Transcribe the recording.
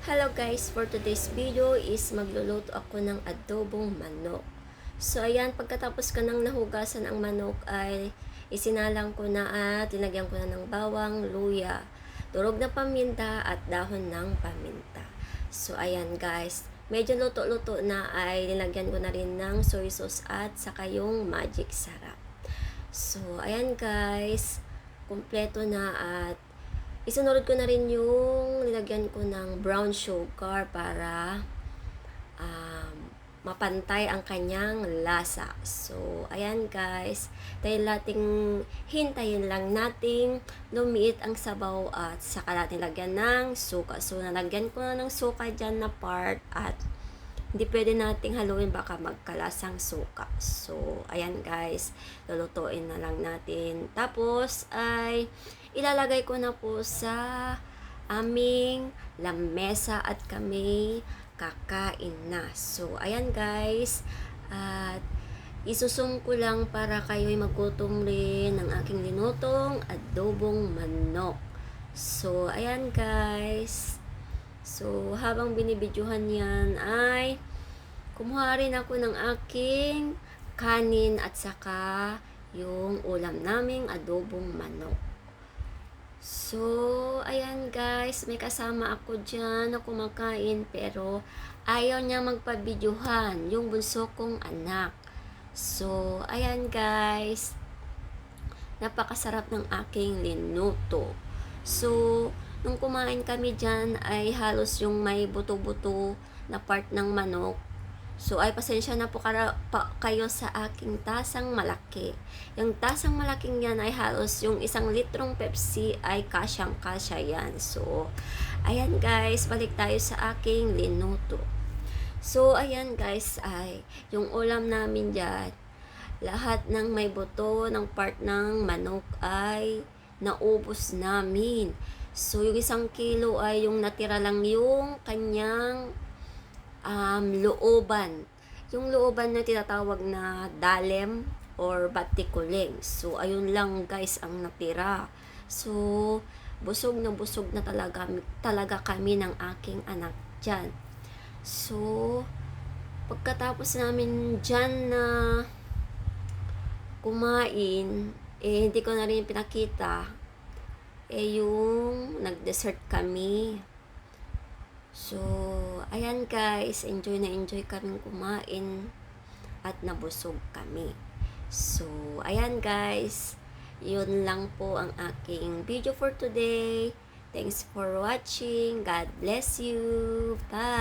Hello guys, for today's video is magluluto ako ng adobong manok. So ayan, pagkatapos ko nang nahugasan ang manok ay isinalang ko na at tinagyan ko na ng bawang, luya, durog na paminta at dahon ng paminta. So ayan guys, medyo luto-luto na ay nilagyan ko na rin ng soy sauce at saka yung magic sarap. So ayan guys, kumpleto na at isunod ko na rin yung nilagyan ko ng brown sugar para mapantay ang kanyang lasa. So, ayan guys. Dahil nating hintayin lang nating lumiit ang sabaw at saka natin lagyan ng suka. So, nalagyan ko na ng suka dyan na part at hindi pwede nating haluin baka magkalasang suka. So, ayan guys, lulutuin na lang natin. Tapos ay ilalagay ko na po sa aming lamesa at kami kakain na. So, ayan guys, at isusum ko lang para kayo'y magutom rin ng aking linutong adobong manok. So, ayan guys. So, habang binibidyohan yan ay kumuha rin ako ng aking kanin at saka yung ulam naming adobong manok. So, ayan guys, may kasama ako dyan na kumakain pero ayaw niya magpabidyohan, yung bunso kong anak. So, ayan guys, napakasarap ng aking linuto. So, nung kumain kami dyan ay halos yung may buto-buto na part ng manok. So, ay pasensya na po kayo sa aking tasang malaki. Yung tasang malaking yan ay halos yung 1 litrong Pepsi ay kasyang-kasya yan. So, ayan guys, balik tayo sa aking linuto. So, ayan guys, ay yung ulam namin dyan, lahat ng may buto ng part ng manok ay naubos namin. So, yung 1 kilo ay yung natira lang yung kanyang looban. Yung looban na tinatawag na dalem or batikuling. So, ayun lang guys ang natira. So, busog na talaga kami ng aking anak dyan. So, pagkatapos namin dyan na kumain, hindi ko na rin pinakita, yung nag-dessert kami. So, ayan guys, enjoy kaming kumain at nabusog kami. So, ayan guys, yun lang po ang aking video for today. Thanks for watching. God bless you. Bye!